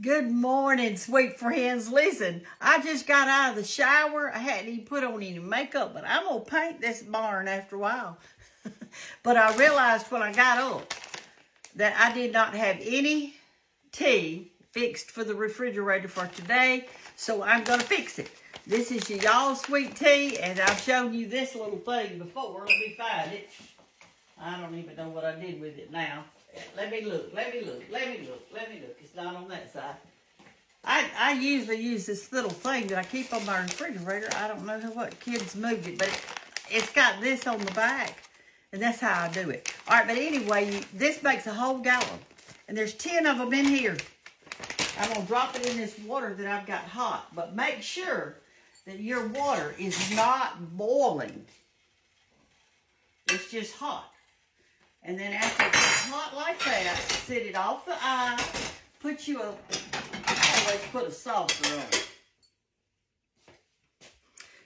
Good morning, sweet friends. Listen, I just got out of the shower. I hadn't even put on any makeup, but I'm going to paint this barn after a while. But I realized when I got up that I did not have any tea fixed for the refrigerator for today, so I'm going to fix it. This is your y'all sweet tea, and I've shown you this little thing before. Let me find it. I don't even know what I did with it now. Let me look. It's not on that side. I usually use this little thing that I keep on my refrigerator. I don't know what kids moved it, but it's got this on the back, and that's how I do it. All right, but anyway, this makes a whole gallon, and there's 10 of them in here. I'm going to drop it in this water that I've got hot, but make sure that your water is not boiling. It's just hot. And then after it gets hot like that, set it off the eye. Always put a saucer on it.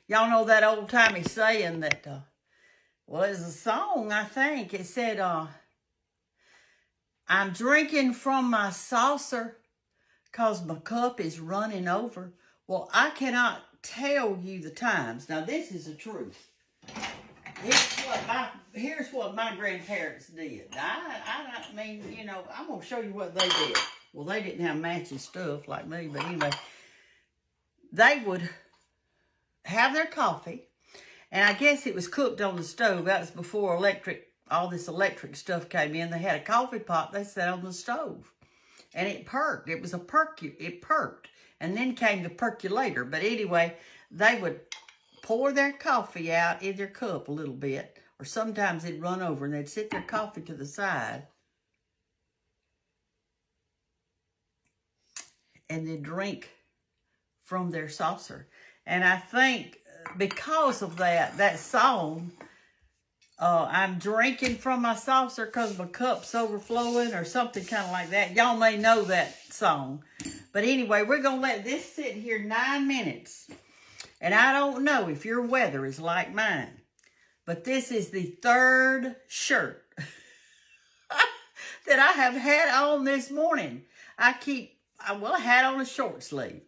Y'all know that old-timey saying that, well, it's a song, I think. It said, I'm drinking from my saucer because my cup is running over. Well, I cannot tell you the times. Now, this is the truth. Here's what my grandparents did. I mean, you know, I'm going to show you what they did. Well, they didn't have matching stuff like me, but anyway, they would have their coffee, and I guess it was cooked on the stove. That was before all this electric stuff came in. They had a coffee pot they set on the stove, and it perked. It was it perked, and then came the percolator. But anyway, they would pour their coffee out in their cup a little bit, or sometimes it'd run over, and they'd sit their coffee to the side, and they'd drink from their saucer. And I think because of that song, I'm drinking from my saucer because my cup's overflowing, or something kind of like that. Y'all may know that song. But anyway, we're going to let this sit here 9 minutes. And I don't know if your weather is like mine, but this is the third shirt that I have had on this morning. I had on a short sleeve.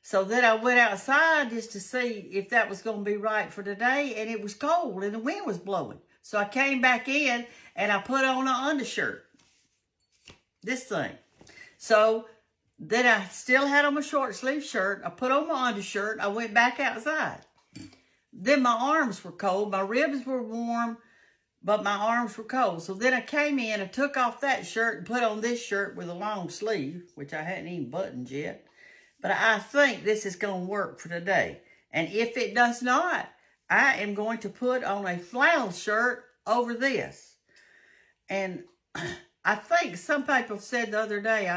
So then I went outside just to see if that was going to be right for today, and it was cold and the wind was blowing. So I came back in and I put on an undershirt. This thing. So then I still had on my short sleeve shirt. I put on my undershirt. I went back outside. Then my arms were cold. My ribs were warm, but my arms were cold. So then I came in, I took off that shirt and put on this shirt with a long sleeve, which I hadn't even buttoned yet. But I think this is going to work for today. And if it does not, I am going to put on a flannel shirt over this. And I think some people said the other day,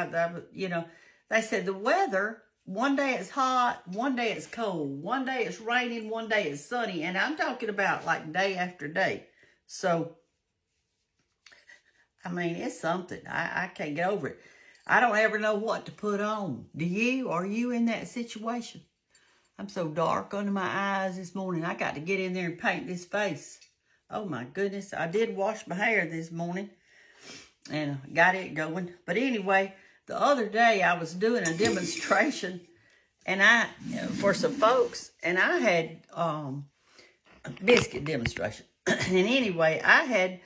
they said the weather, one day it's hot, one day it's cold, one day it's raining, one day it's sunny. And I'm talking about like day after day. So, I mean, it's something. I can't get over it. I don't ever know what to put on. Do you? Are you in that situation? I'm so dark under my eyes this morning. I got to get in there and paint this face. Oh, my goodness. I did wash my hair this morning and got it going. But anyway, the other day I was doing a demonstration and for some folks, and I had a biscuit demonstration. And anyway, I had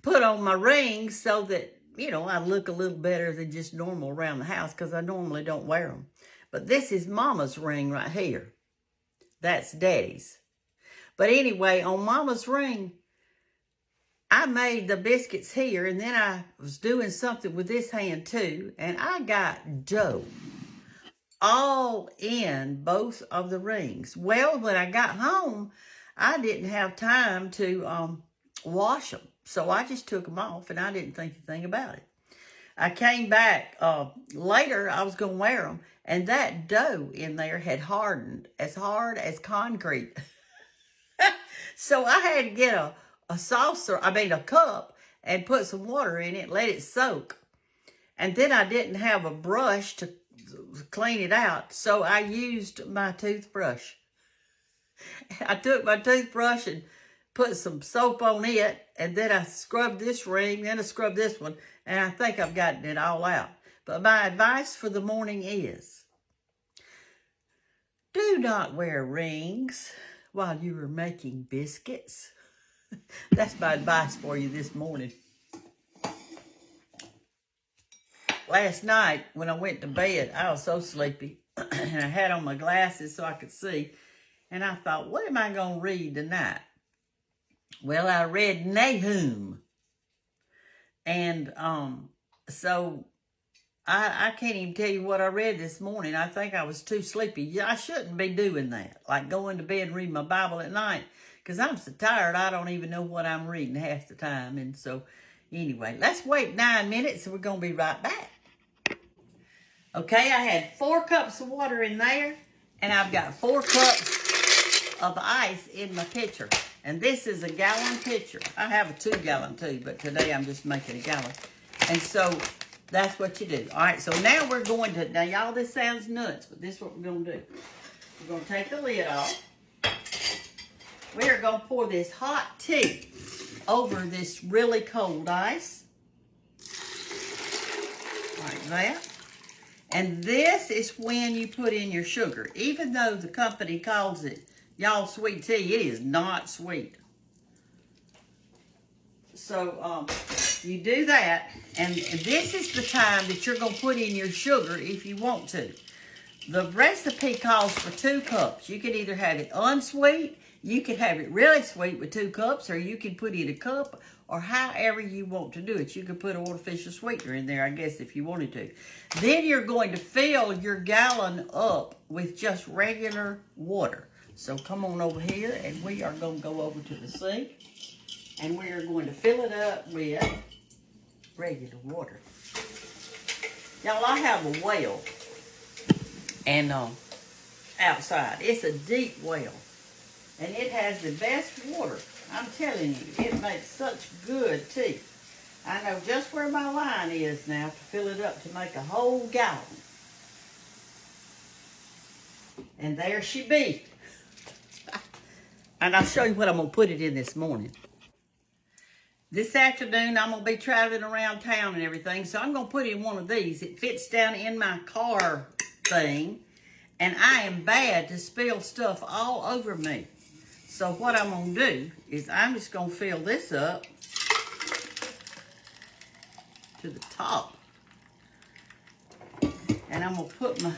put on my rings so that, you know, I look a little better than just normal around the house, because I normally don't wear them. But this is Mama's ring right here. That's Daddy's. But anyway, on Mama's ring, I made the biscuits here, and then I was doing something with this hand too, and I got dough all in both of the rings. Well, when I got home, I didn't have time to wash them. So I just took them off, and I didn't think anything about it. I came back later, I was going to wear them, and that dough in there had hardened as hard as concrete. So I had to get a cup, and put some water in it, let it soak. And then I didn't have a brush to clean it out, so I used my toothbrush. I took my toothbrush and put some soap on it, and then I scrubbed this ring, then I scrubbed this one, and I think I've gotten it all out. But my advice for the morning is, do not wear rings while you are making biscuits. That's my advice for you this morning. Last night, when I went to bed, I was so sleepy, and I had on my glasses so I could see, and I thought, what am I going to read tonight? Well, I read Nahum, and so I can't even tell you what I read this morning. I think I was too sleepy. Yeah, I shouldn't be doing that, like going to bed and reading my Bible at night, because I'm so tired I don't even know what I'm reading half the time. And so, anyway, let's wait 9 minutes, and we're going to be right back. Okay, I had 4 cups of water in there, and I've got 4 cups of ice in my pitcher. And this is a gallon pitcher. I have a 2-gallon too, but today I'm just making a gallon. And so that's what you do. All right, so now we're going to, now y'all, this sounds nuts, but this is what we're going to do. We're going to take the lid off. We are going to pour this hot tea over this really cold ice. Like that. And this is when you put in your sugar. Even though the company calls it y'all sweet tea, it is not sweet. So you do that, and this is the time that you're going to put in your sugar if you want to. The recipe calls for 2 cups. You can either have it unsweet, you can have it really sweet with 2 cups, or you can put in a cup, or however you want to do it. You could put an artificial sweetener in there, I guess, if you wanted to. Then you're going to fill your gallon up with just regular water. So come on over here, and we are going to go over to the sink, and we are going to fill it up with regular water. Y'all, I have a well, and outside. It's a deep well, and it has the best water. I'm telling you, it makes such good tea. I know just where my line is now to fill it up to make a whole gallon. And there she be. And I'll show you what I'm going to put it in this morning. This afternoon, I'm going to be traveling around town and everything, so I'm going to put it in one of these. It fits down in my car thing, and I am bad to spill stuff all over me. So what I'm going to do is I'm just going to fill this up to the top. And I'm going to put my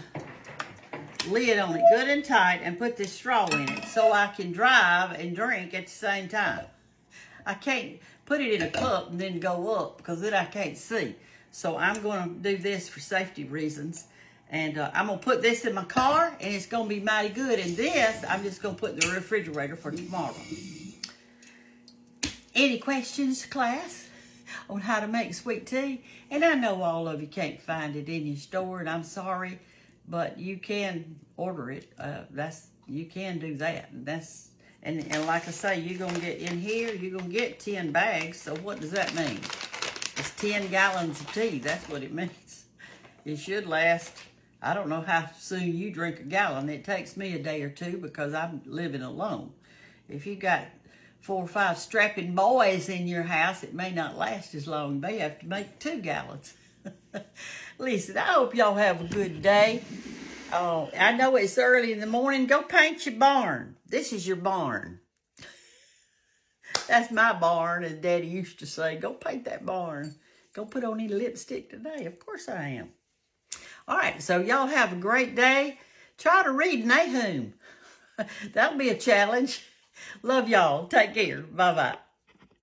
lid on it good and tight and put this straw in it so I can drive and drink at the same time. I can't put it in a cup and then go up because then I can't see. So I'm going to do this for safety reasons. And I'm going to put this in my car, and it's going to be mighty good. And this, I'm just going to put in the refrigerator for tomorrow. Any questions, class, on how to make sweet tea? And I know all of you can't find it in your store, and I'm sorry, but you can order it. You can do that. And like I say, you're going to get in here, you're going to get 10 bags. So what does that mean? It's 10 gallons of tea. That's what it means. It should last. I don't know how soon you drink a gallon. It takes me a day or 2 because I'm living alone. If you got 4 or 5 strapping boys in your house, it may not last as long. They have to make 2 gallons. Listen, I hope y'all have a good day. I know it's early in the morning. Go paint your barn. This is your barn. That's my barn, as Daddy used to say. Go paint that barn. Go put on any lipstick today. Of course I am. All right, so y'all have a great day. Try to read Nahum. That'll be a challenge. Love y'all. Take care. Bye-bye.